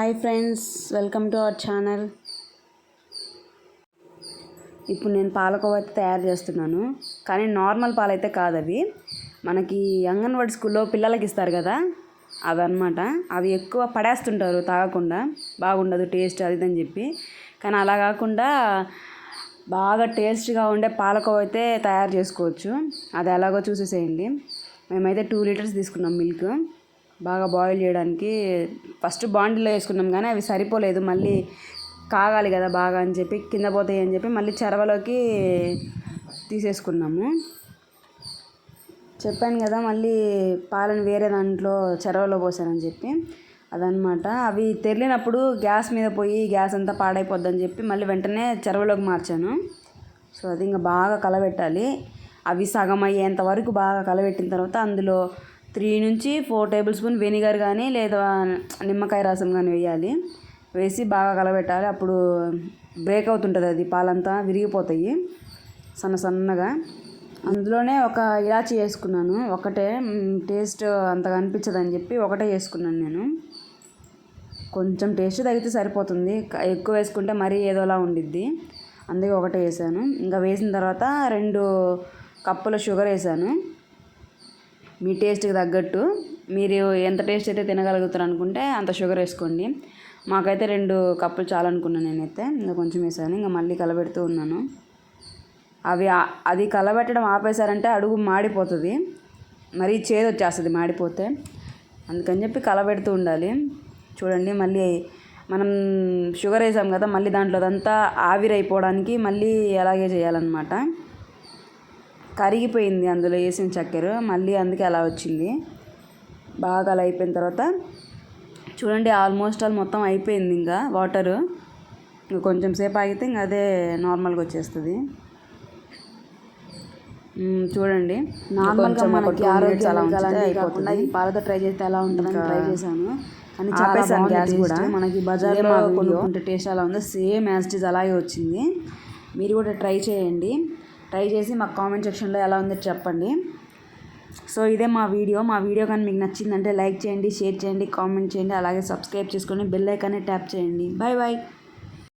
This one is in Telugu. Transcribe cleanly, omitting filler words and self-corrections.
Hi friends, welcome to our channel. ఇప్పుడు నేను పాలకోవా అయితే తయారు చేస్తున్నాను. కానీ నార్మల్ పాలు అయితే కాదు, అవి మనకి అంగన్వాడీ స్కూల్లో పిల్లలకి ఇస్తారు కదా, అవన్నమాట. అవి ఎక్కువ పడేస్తుంటారు తాగకుండా, బాగుండదు టేస్ట్ అది అని చెప్పి. కానీ అలా కాకుండా బాగా టేస్ట్గా ఉండే పాలకోవా అయితే తయారు చేసుకోవచ్చు. అది ఎలాగో చూసేసేయండి. మేమైతే 2 లీటర్స్ తీసుకున్నాం మిల్క్, బాగా బాయిల్ చేయడానికి. ఫస్ట్ బాండిలో వేసుకున్నాం కానీ అవి సరిపోలేదు, మళ్ళీ కాగాలి కదా బాగా అని చెప్పి, కింద పోతాయి అని చెప్పి మళ్ళీ చెరవలోకి తీసేసుకున్నాము. చెప్పాను కదా, మళ్ళీ పాలను వేరే దాంట్లో చెరవలో పోసానని చెప్పి, అదనమాట. అవి తెరిలినప్పుడు గ్యాస్ మీద పోయి గ్యాస్ అంతా పాడైపోద్దని చెప్పి మళ్ళీ వెంటనే చెరవలోకి మార్చాను. సో అది ఇంకా బాగా కలబెట్టాలి. అవి సగం అయ్యేంత వరకు బాగా కలబెట్టిన తర్వాత అందులో 3 నుంచి 4 టేబుల్ స్పూన్ వెనిగర్ కానీ లేదా నిమ్మకాయ రసం కానీ వేయాలి. వేసి బాగా కలబెట్టాలి. అప్పుడు బ్రేక్ అవుతుంటుంది, అది పాలంతా విరిగిపోతాయి సన్నగా. అందులోనే ఒక ఇలాచి వేసుకున్నాను, ఒకటే. టేస్ట్ అంతగా అనిపించదని చెప్పి ఒకటే వేసుకున్నాను నేను. కొంచెం టేస్ట్ తగ్గితే సరిపోతుంది, ఎక్కువ వేసుకుంటే మరీ ఏదోలా ఉండిద్ది, అందుకే ఒకటే వేసాను. ఇంకా వేసిన తర్వాత 2 కప్పుల షుగర్ వేసాను. మీ టేస్ట్కి తగ్గట్టు మీరు ఎంత టేస్ట్ అయితే తినగలుగుతారు అనుకుంటే అంత షుగర్ వేసుకోండి. మాకైతే 2 కప్పులు చాలనుకున్నాను నేనైతే, ఇంకా కొంచెం వేసాను. ఇంకా మళ్ళీ కలబెడుతూ ఉన్నాను. అది కలబెట్టడం ఆపేశారంటే అడుగు మాడిపోతుంది, మరీ చేదు వచ్చేస్తుంది మాడిపోతే. అందుకని చెప్పి కలబెడుతూ ఉండాలి. చూడండి, మళ్ళీ మనం షుగర్ వేసాం కదా, మళ్ళీ దాంట్లో అదంతా ఆవిరైపోవడానికి మళ్ళీ అలాగే చేయాలన్నమాట. కరిగిపోయింది అందులో వేసిన చక్కెర, మళ్ళీ అందుకే అలా వచ్చింది. బాగా అలా అయిపోయిన తర్వాత చూడండి, ఆల్మోస్ట్ మొత్తం అయిపోయింది. ఇంకా వాటరు ఇంకా కొంచెం సేపు ఆగితే ఇంకా అదే నార్మల్గా వచ్చేస్తుంది. చూడండి, నార్మల్గా మనకి ఆరోగ్యం కాకుండా ఈ పాలతో ట్రై చేస్తే ఎలా ఉంటుందని ట్రై చేశాను. కానీ ఆపేసాను గ్యాస్ కూడా. మనకి బజార్లో కొనుక్కుంటే టేస్ట్ అలా ఉంది, సేమ్ యాజ్ ఇట్ ఈజ్ అలాగే వచ్చింది. మీరు కూడా ట్రై చేయండి. ట్రై చేసి మాకు కామెంట్ సెక్షన్లో ఎలా ఉందో చెప్పండి. సో ఇదే మా వీడియో కానీ మీకు నచ్చిందంటే లైక్ చేయండి, షేర్ చేయండి, కామెంట్ చేయండి, అలాగే సబ్స్క్రైబ్ చేసుకొని బెల్ ఐకాన్ని ట్యాప్ చేయండి. Bye bye.